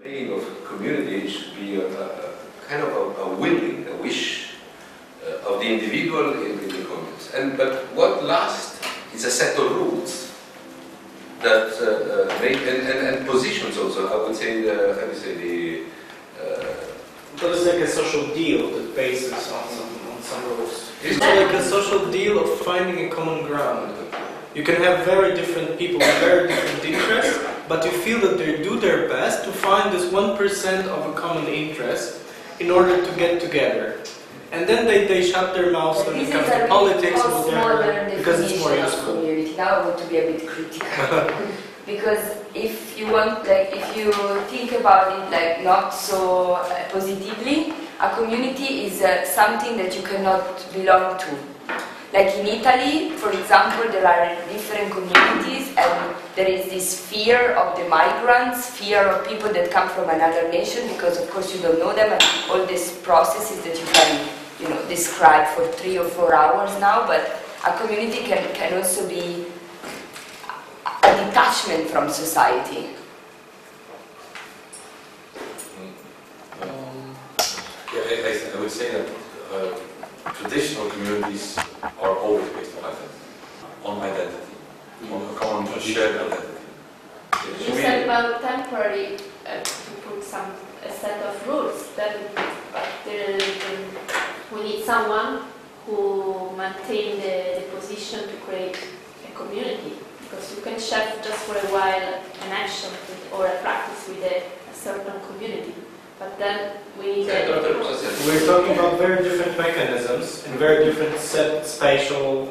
Being of community should be a kind of a willing, a wish of the individual in the community. But what lasts is a set of rules that make and positions also. I would say how do you say But it's like a social deal that bases on some rules. It's like a social deal of finding a common ground. You can have very different people with very different interests, but you feel that they do their best to find this 1% of a common interest in order to get together. And then they shut their mouths when it comes to politics or whatever, because it's more useful. Community. Now I want to be a bit critical. Because if you want, like, if you think about it like not so positively, a community is something that you cannot belong to. Like in Italy, for example, there are different communities and there is this fear of the migrants, fear of people that come from another nation, because of course you don't know them, and all these processes that you can, you know, describe for 3 or 4 hours now. But a community can also be a detachment from society. Yeah, I would say that traditional communities are always based on identity, on a common shared identity. You said about temporary to put a set of rules. Then we need someone who maintain the position to create a community, because you can chef just for a while an action or a practice with a certain community. But then we need We're talking about very different mechanisms in very different spatial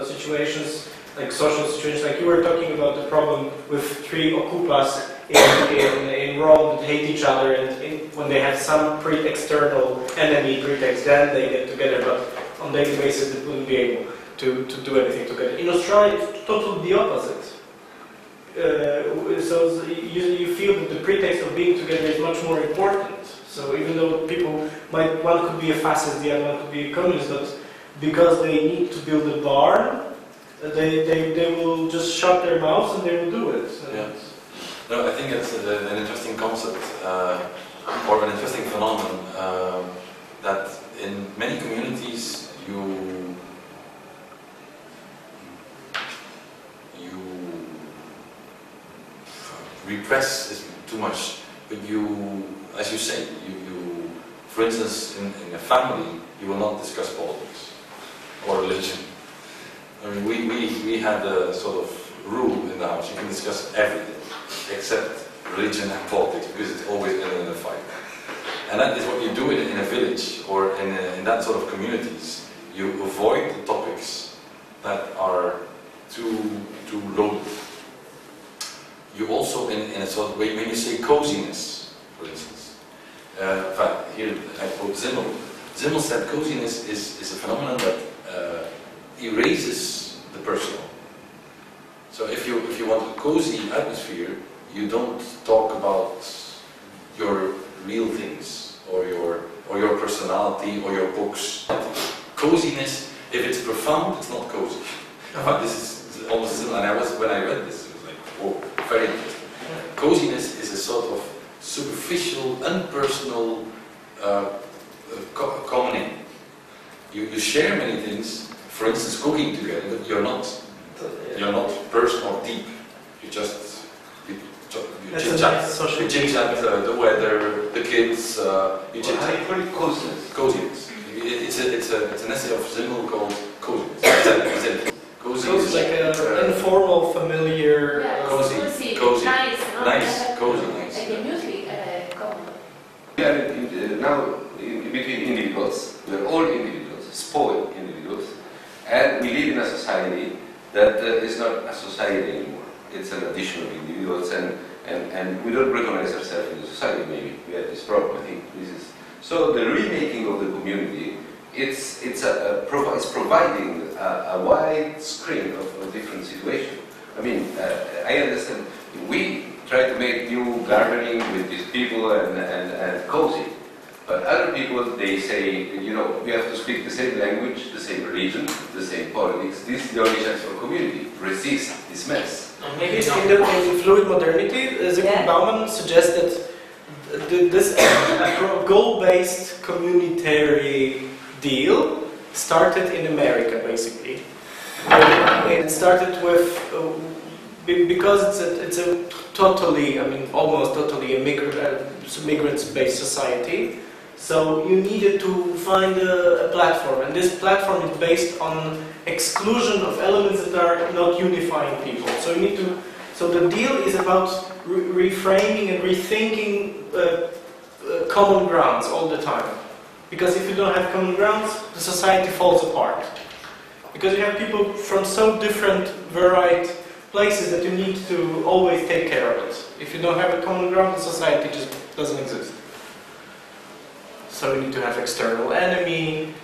situations, like social situations. Like you were talking about the problem with 3 okupas in Rome that hate each other, and when they have some external enemy pretext, then they get together, but on a daily basis they wouldn't be able to do anything together. In Australia, it's totally the opposite. So you feel that the pretext of being together is much more important. So even though people one could be a fascist, the other one could be a communist, but because they need to build a barn, they will just shut their mouths and they will do it. Yeah. No, I think it's an interesting concept or an interesting phenomenon that in many communities you repress is too much, but you, as you say, you for instance, in a family, you will not discuss politics or religion. I mean, we had a sort of rule in the house: you can discuss everything except religion and politics, because it's always in a fight. And that is what you do in a village or in that sort of communities. You avoid the topics that are too loaded. You also, in a sort of way, when you say coziness, for instance, here I quote Simmel. Simmel said coziness is a phenomenon that erases the personal. So if you want a cozy atmosphere, you don't talk about your real things or your personality or your books. Coziness, if it's profound, it's not cozy. In fact, this is almost similar. And when I read this, it was like, whoa, very interesting. Coziness is a sort of superficial, impersonal commoning. You share many things. For instance, cooking together, but you're not personal, deep. You just chit-chat the weather, the kids. You chit-chat. How do you call it coziness? Coziness. It's an essay of Simmel called coziness. Cozy is like an informal, familiar, cozy, nice, cozy, nice. Like in music, common. We are now between individuals. We are all individuals, spoiled individuals, and we live in a society that is not a society anymore. It's an addition of individuals, and we don't recognize ourselves in the society. Maybe we have this problem. I think this is so. The remaking of the community, it's providing a wide screen of different situations. I mean, I understand we try to make new gardening with these people and cozy, but other people, they say, you know, we have to speak the same language, the same religion, the same politics. This is the only chance for community. Resist this mess. Maybe in fluid modernity, Zygmunt Bauman suggests that this goal-based communitary deal started in America, basically. It started with because it's a totally, I mean, almost totally a migrant-based society. So you needed to find a platform, and this platform is based on exclusion of elements that are not unifying people. So you need to. So the deal is about reframing and rethinking common grounds all the time. Because if you don't have common grounds, the society falls apart. Because you have people from so different, varied places that you need to always take care of it. If you don't have a common ground, the society just doesn't exist. So you need to have external enemy,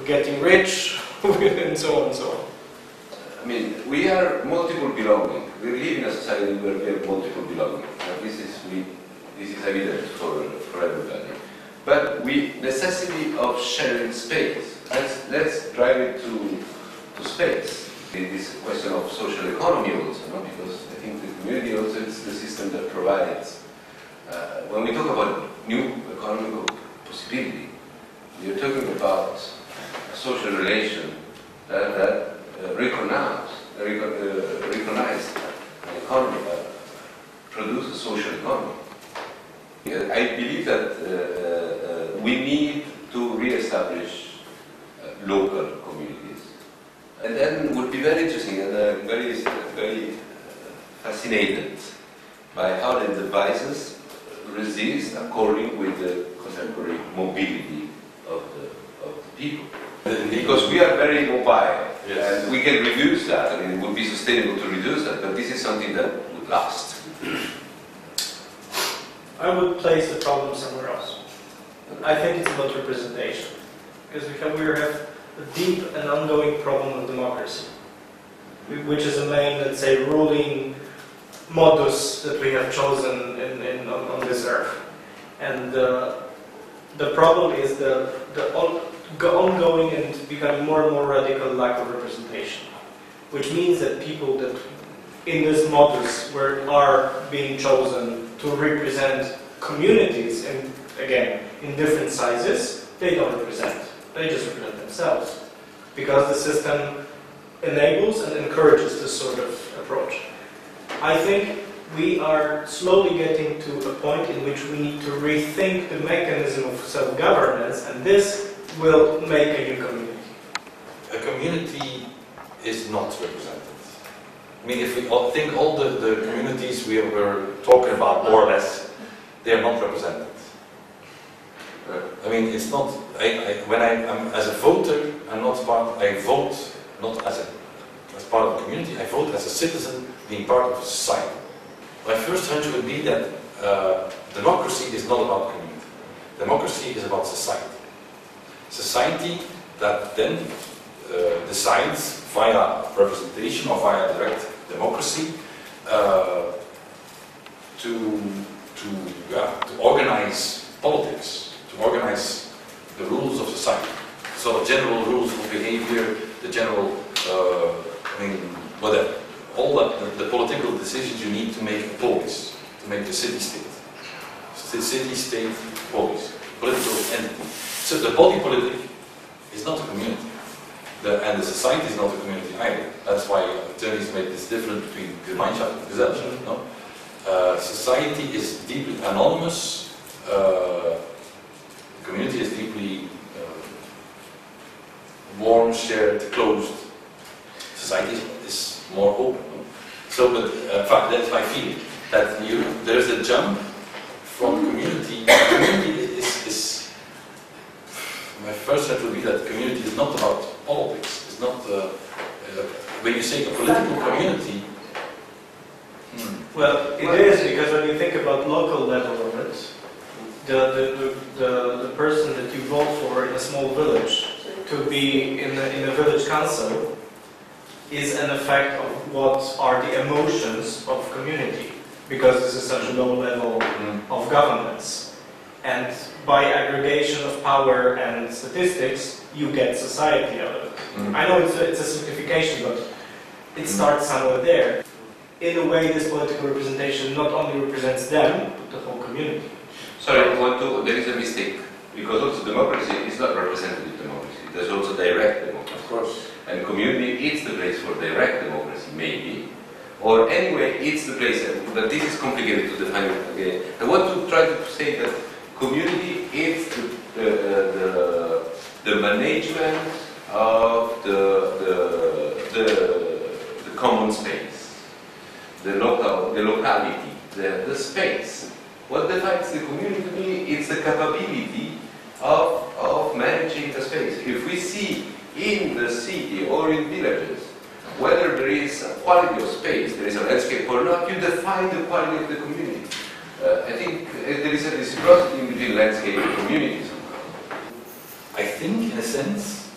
getting rich, and so on and so on. I mean, we are multiple belonging. We live in a society where we have multiple belonging. This is evident for everybody. But necessity of sharing space. Let's drive it to space. It is a question of social economy also, no? Because I think the community also is the system that provides. When we talk about new economic possibility, we are talking about a social relation that recognize an economy that produces a social economy. I believe that we need to re-establish local communities. And then it would be very interesting, and I'm very fascinated by how the devices resist according with the contemporary mobility of the people. Because we are very mobile, yes. And we can reduce that. I mean, it would be sustainable to reduce that, but this is something that would last. I would place the problem somewhere else. I think it's about representation. Because we have a deep and ongoing problem of democracy, which is a main, let's say, ruling modus that we have chosen on this earth. And the problem is the ongoing and becoming more and more radical lack of representation, which means that people that in this modus are being chosen to represent communities, and again, in different sizes, they don't represent. They just represent themselves. Because the system enables and encourages this sort of approach. I think we are slowly getting to a point in which we need to rethink the mechanism of self-governance, and this will make a new community. A community is not represented. I mean, if we think all the communities we were talking about, more or less, they are not represented. I mean, it's not. When I'm as a voter, I'm not part. I vote not as part of the community. I vote as a citizen, being part of society. My first hunch would be that democracy is not about community. Democracy is about society. Society that then decides via representation or via direct democracy to organize politics, to organize the rules of society. So general rules of behavior, the general, whatever. All the political decisions you need to make a polis, to make the city-state. City-state polis, political entity. So the body politic is not a community. And the society is not a community either. That's why attorneys make this difference between Gemeinschaft and Gesellschaft. No? Society is deeply anonymous. The community is deeply warm, shared, closed. Society is more open. No? So, but in fact, that's my feeling. That there is a jump from community. Community is my first thought would be that community is not about politics. It's not when you say a political community. Well, it is, because when you think about local level of it, the person that you vote for in a small village to be in a village council is an effect of what are the emotions of community, because this is such a low level of governance. And by aggregation of power and statistics, you get society out of it. I know it's a simplification, but it starts somewhere there. In a way, this political representation not only represents them, but the whole community. community. Sorry, there is a mistake, because also democracy is not representative democracy, there's also direct democracy. Of course. And community is the place for direct democracy, maybe. Or anyway, it's the place, but this is complicated to define again. I want to try to say that community is the management of the common space, the locality, the space. What defines the community to me is the capability of managing the space. If we see in the city or in villages whether there is a quality of space, there is a landscape or not, you define the quality of the community. I think there is a reciprocity between landscape and community somehow. I think, in a sense,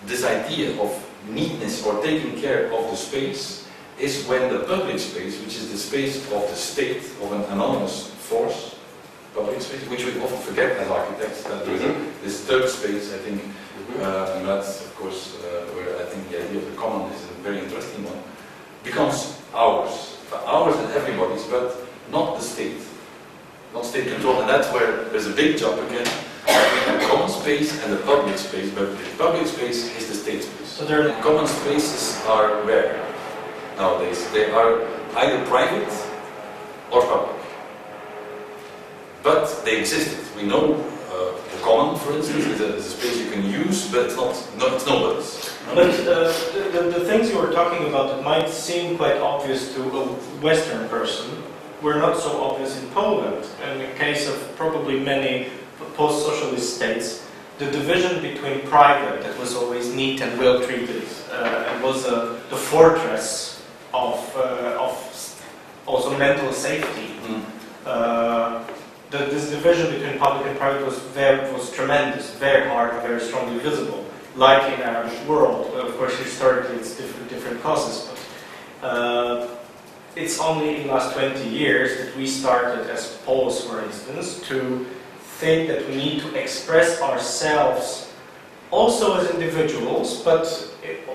this idea of neatness or taking care of the space is when the public space, which is the space of the state, of an anonymous force, public space, which we often forget as architects, that there is this third space, I think, and that's, of course, where I think the idea of the common is a very interesting one, becomes ours. Ours and everybody's, but not the state. Not state control, and that's where there's a big job again, between the common space and the public space, but the public space is the state space. So there are Common spaces are rare nowadays. They are either private or public. But they existed. We know the common, for instance, is a space you can use, but it's nobody's. But the things you were talking about that might seem quite obvious to a Western person were not so obvious in Poland. In the case of probably many post-socialist states, the division between private, that was always neat and well treated, and was the fortress of also mental safety. This division between public and private was tremendous, very hard, very strongly visible. Like in our world, of course, historically it's different causes, but it's only in the last 20 years that we started, as Poles, for instance, to think that we need to express ourselves also as individuals, but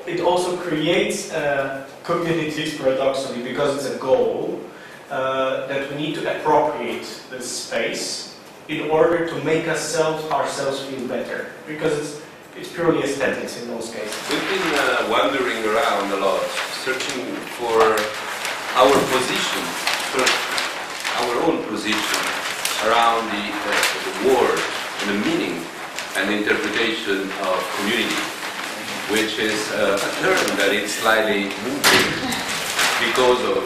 it also creates communities, paradoxically, because it's a goal, that we need to appropriate this space in order to make ourselves feel better, because it's purely aesthetics in most cases. We've been wandering around a lot, searching for our position, our own position around the word and the meaning and the interpretation of community, which is a term that is slightly moving because of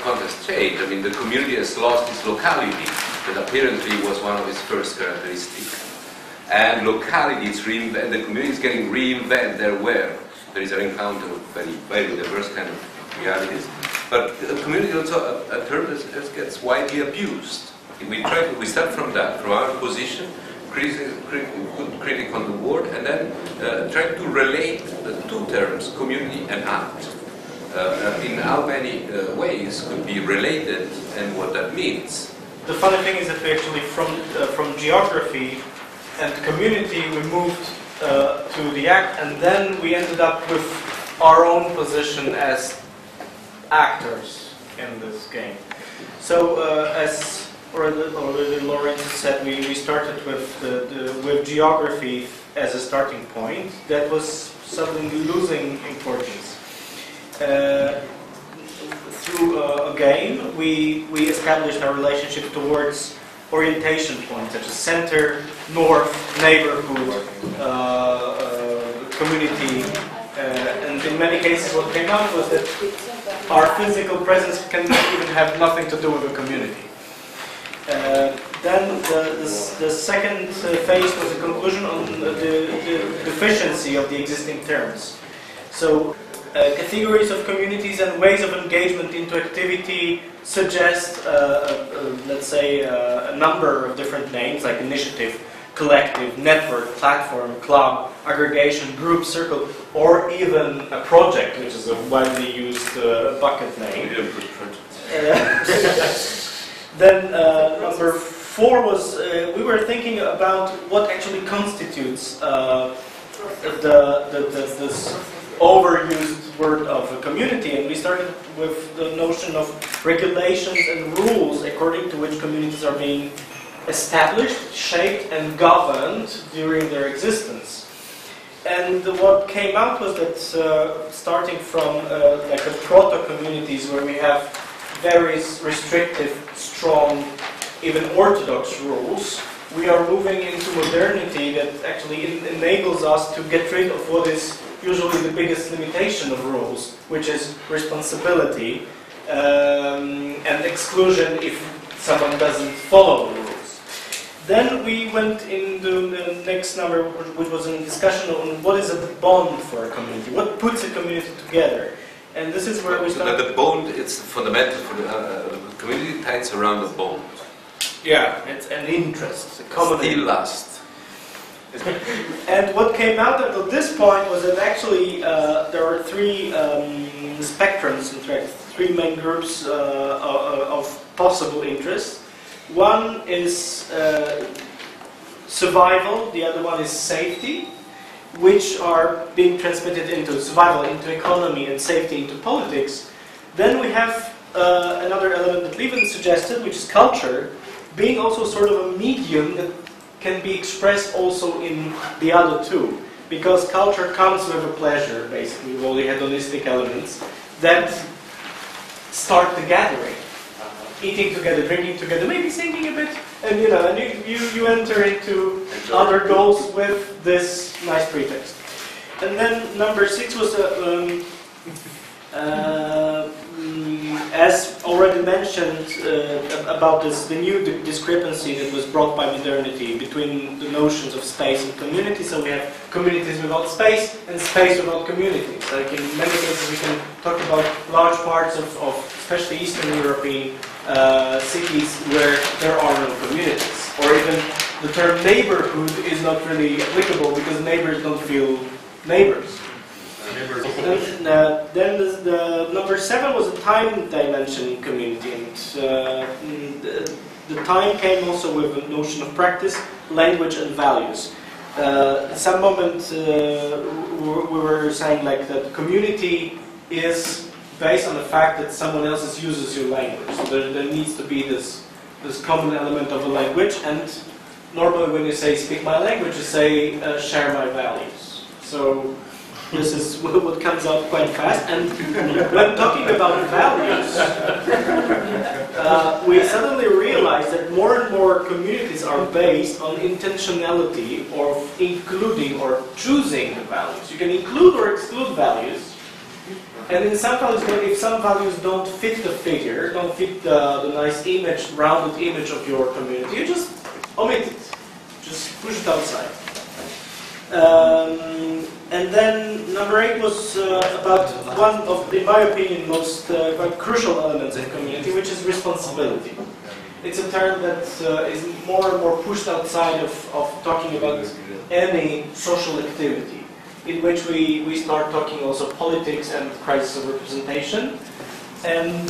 context change. I mean, the community has lost its locality, that apparently was one of its first characteristics. And locality is reinvented, the community is getting reinvented everywhere. There is an encounter of very diverse kind of realities. But the community is also a term that gets widely abused. We start from that, from our position, critic on the word, and then try to relate the two terms, community and art. In how many ways could be related and what that means. The funny thing is that we actually, from geography and community, we moved to the act, and then we ended up with our own position as actors in this game. So, as already Lorenzo said, we started with geography as a starting point. That was suddenly losing importance. Through a game, we established our relationship towards orientation points such as center, north, neighborhood, community, and in many cases what came out was that our physical presence can even have nothing to do with the community. Then the second phase was a conclusion on the deficiency of the existing terms. So categories of communities and ways of engagement into activity suggest, let's say, a number of different names like initiative, collective, network, platform, club, aggregation, group, circle, or even a project, which is a widely used bucket name. Then number 4 was, we were thinking overused word of a community, and we started with the notion of regulations and rules according to which communities are being established, shaped, and governed during their existence. And what came out was that starting from like a proto-communities where we have very restrictive, strong, even orthodox rules, we are moving into modernity that actually enables us to get rid of what is usually the biggest limitation of rules, which is responsibility and exclusion if someone doesn't follow the rules. Then we went into the next number, which was a discussion on what is a bond for a community, what puts a community together. And this is where we start. The bond, it's fundamental for the community ties around the bond. Yeah, it's an interest, a common Still interest. last. And what came out at this point was that actually there were three spectrums, in fact, three main groups of possible interests. One is survival, the other one is safety, which are being transmitted into survival, into economy, and safety into politics. Then we have another element that Levin suggested, which is culture, being also sort of a medium that can be expressed also in the other two. Because culture comes with a pleasure, basically, with all the hedonistic elements that start the gathering. Eating together, drinking together, maybe singing a bit, and you enter into other goals with this nice pretext. And then number 6 was as already mentioned about the new discrepancy that was brought by modernity between the notions of space and community. So we have communities without space and space without communities. Like in many cases we can talk about large parts of especially Eastern European cities where there are no communities. Or even the term neighborhood is not really applicable because neighbors don't feel neighbors. Then the number 7 was a time dimension community, and the time came also with a notion of practice, language, and values. At some moment we were saying like that community is based on the fact that someone else uses your language. So there needs to be this common element of a language, and normally when you say speak my language, you say share my values. So this is what comes out quite fast. And when talking about values, we suddenly realize that more and more communities are based on intentionality or including or choosing the values. You can include or exclude values. And in some values, if some values don't fit the figure, don't fit the nice image, rounded image of your community, you just omit it. Just push it outside. And then number 8 was about one of, in my opinion, most quite crucial elements of community, which is responsibility. It's a term that is more and more pushed outside of talking about any social activity, in which we start talking also politics and crisis of representation. And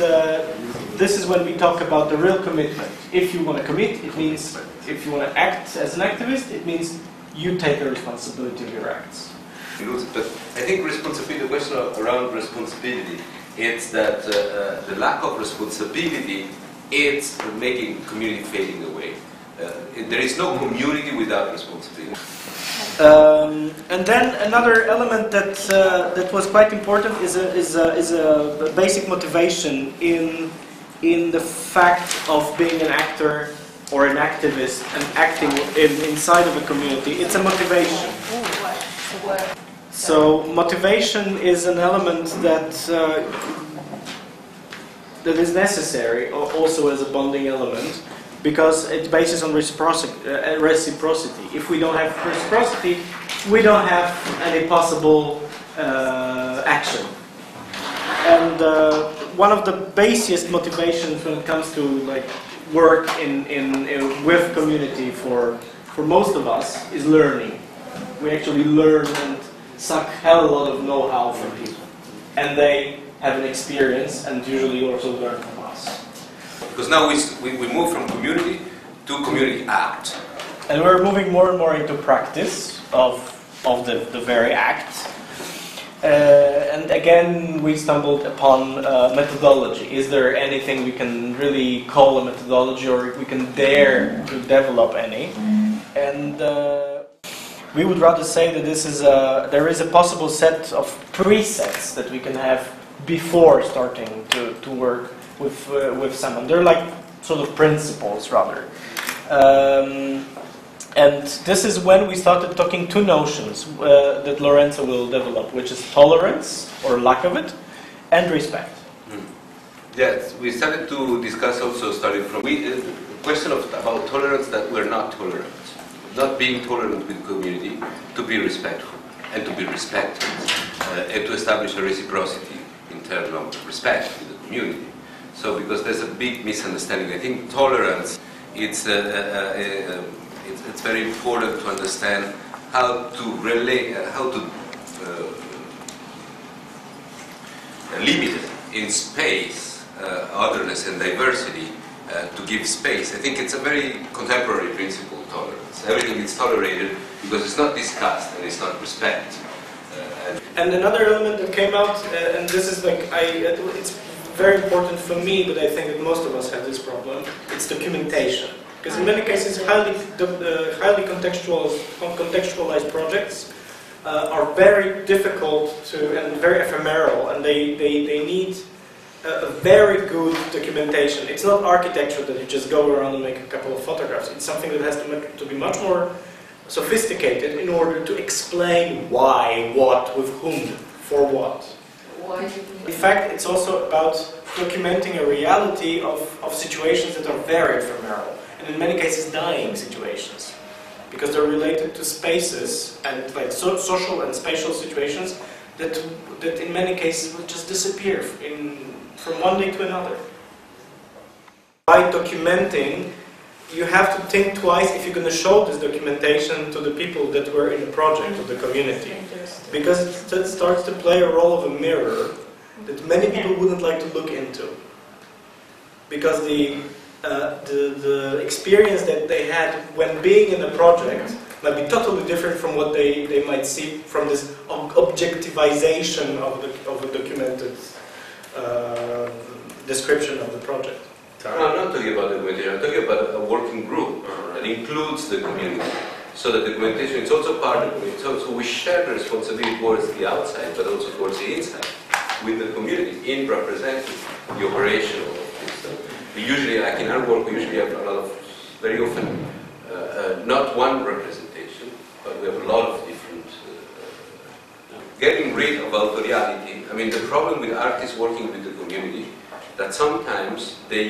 this is when we talk about the real commitment. If you want to commit, it means, if you want to act as an activist, it means you take the responsibility of your acts. But I think responsibility, the question around responsibility, it's that the lack of responsibility, it's making community fading away. There is no community without responsibility. And then another element that was quite important is a basic motivation in the fact of being an actor or an activist and acting inside of a community. It's a motivation. So motivation is an element that is necessary also as a bonding element, because it bases on reciprocity. If we don't have reciprocity, we don't have any possible action. And one of the basiest motivations when it comes to like work with community for most of us is learning. We actually learn and suck hell a lot of know-how from people, and they have an experience and usually also learn from us. Because now we move from community to community act. And we're moving more and more into practice of the very act. And again, we stumbled upon methodology. Is there anything we can really call a methodology, or we can dare to develop any? And we would rather say that there is a possible set of presets that we can have before starting to work with someone. They're like sort of principles, rather. And this is when we started talking two notions that Lorenzo will develop, which is tolerance, or lack of it, and respect. Yes, we started to discuss also, starting from the question about tolerance, that we're not tolerant. Not being tolerant with the community, to be respectful, and to be respected, and to establish a reciprocity in terms of respect with the community. So, because there's a big misunderstanding, I think tolerance, it's very important to understand how to relate, limit in space otherness and diversity, to give space. I think it's a very contemporary principle, tolerance. Everything is tolerated because it's not discussed and it's not respect. And another element that came out, and this is like, it's very important for me, but I think that most of us have this problem, it's documentation. Because in many cases, highly contextualized projects are very difficult and very ephemeral, and they need a very good documentation. It's not architecture that you just go around and make a couple of photographs. It's something that has to be much more sophisticated in order to explain why, what, with whom, for what. Why? In fact, it's also about documenting a reality of situations that are very ephemeral, and in many cases dying situations, because they're related to spaces and like social and spatial situations that in many cases will just disappear from one day to another. By documenting, you have to think twice if you're going to show this documentation to the people that were in the project, of the community. Because it starts to play a role of a mirror that many people wouldn't like to look into. Because the experience that they had when being in a project might be totally different from what they might see from this objectivization of a documented description of the project. No, I'm not talking about documentation, I'm talking about a working group that includes the community. So that the documentation is also part of it. So we share the responsibility towards the outside, but also towards the inside, with the community, in representing the operational system. Usually, like in our work, we usually have a lot of, very often, not one representation, but we have a lot of different, getting rid of authoriality. I mean, the problem with artists working with the community, that sometimes their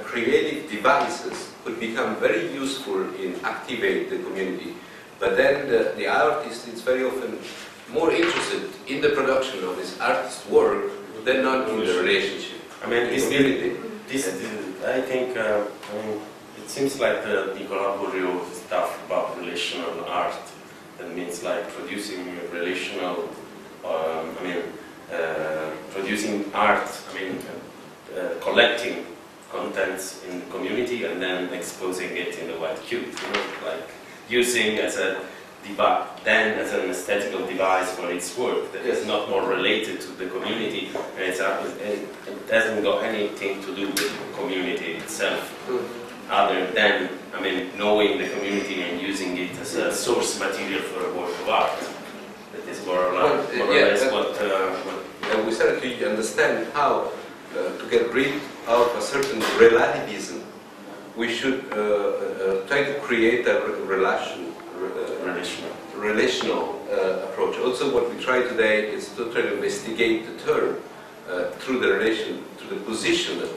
creative devices could become very useful in activate the community, but then the artist is very often more interested in the production of this artist's work than not in the relationship. I mean, the community. I think, it seems like the Nicolas Bourriaud stuff about relational art. That means like producing relational, producing art, collecting contents in the community and then exposing it in the white cube, like using as an aesthetical device for its work that is not more related to the community, and it hasn't got anything to do with the community itself, other than, knowing the community and using it as a source material for a work of art. That is more or less what and we started to understand how to get rid of a certain relativism. We should try to create a relational approach. Also, what we try today is to try to investigate the term through the relation, through the position that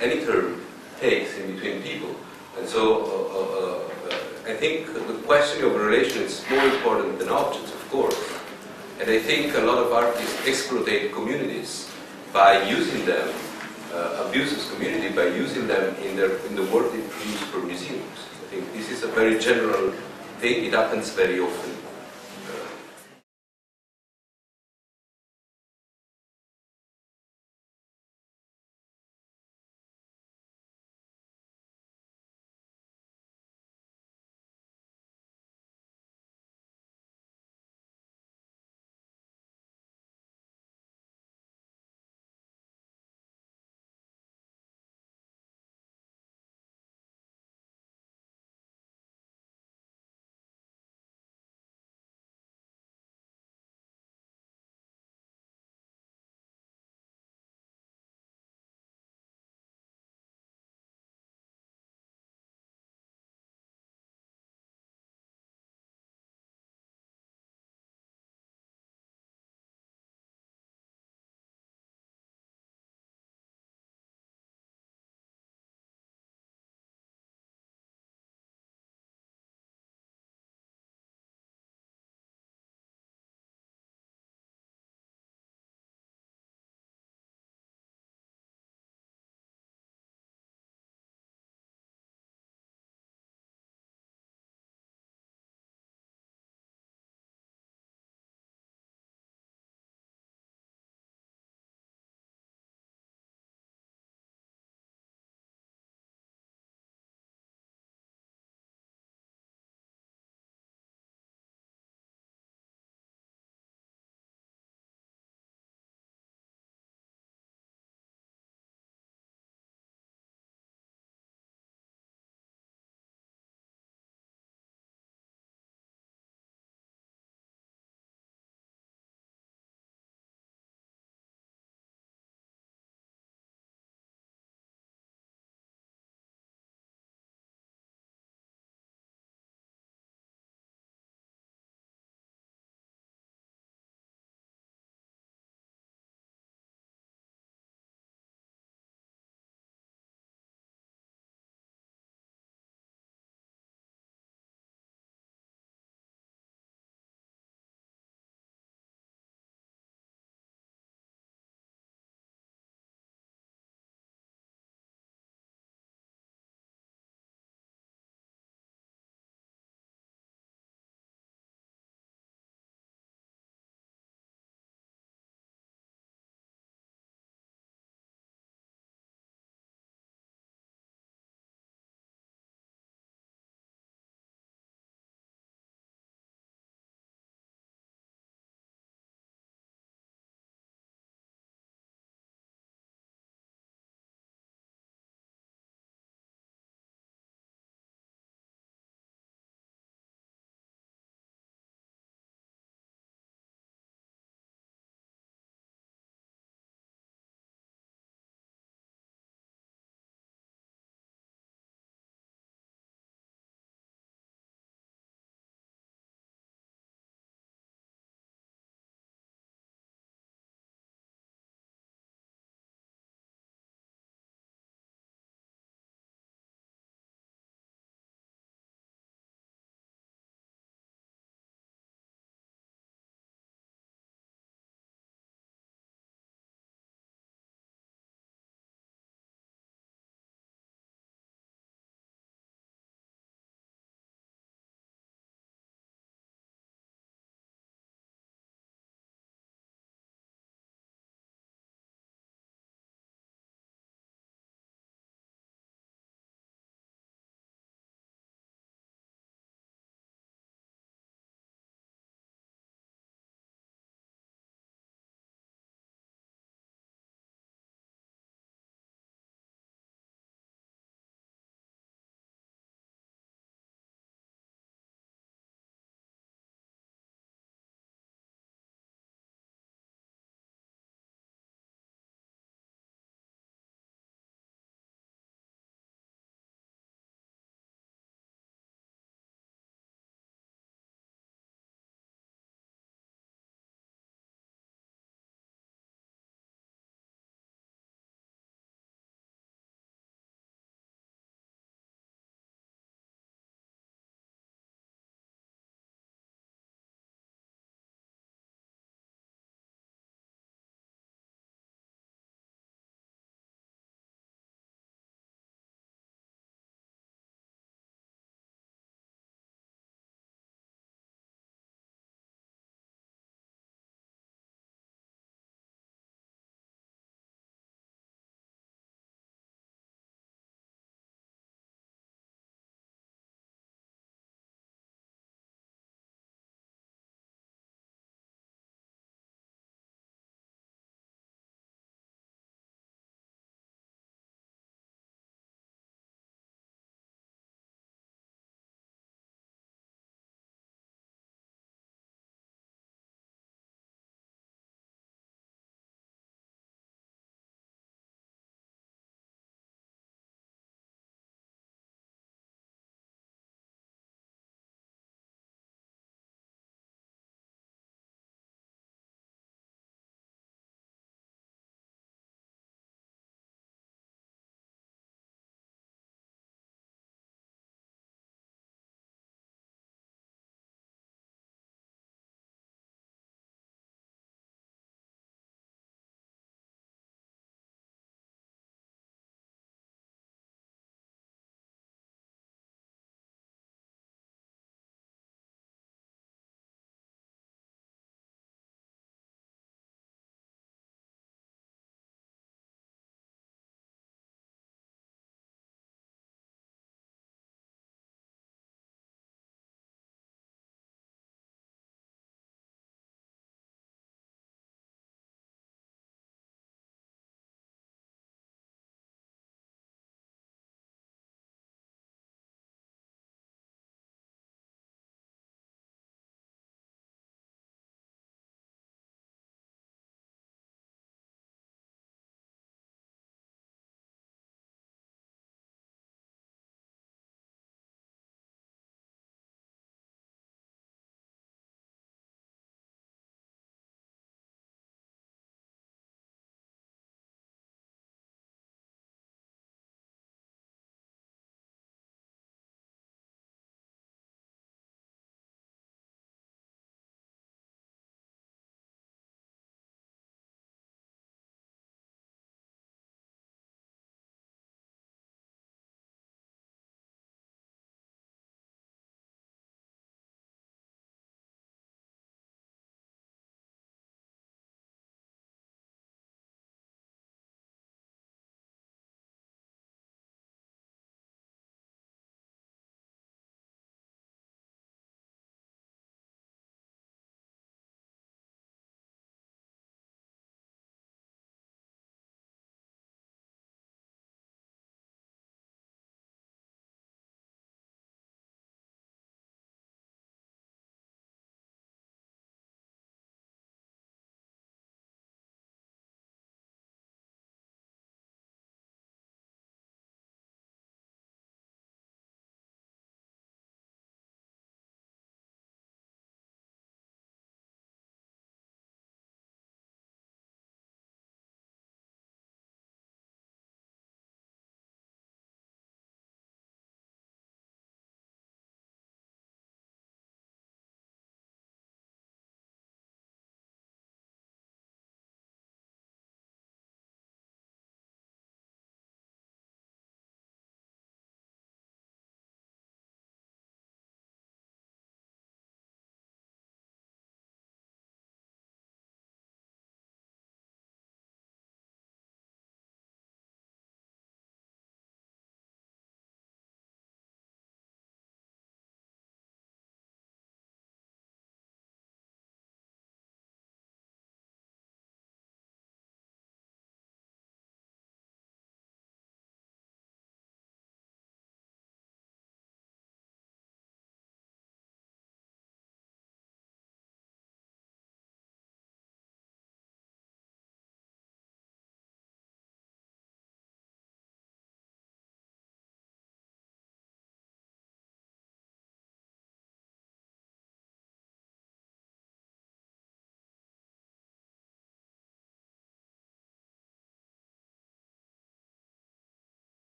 any term takes in between people. And so, I think the question of relation is more important than objects, of course. And I think a lot of artists exploitate communities by using them, abuses community by using them in the work they produce for museums. I think this is a very general thing. It happens very often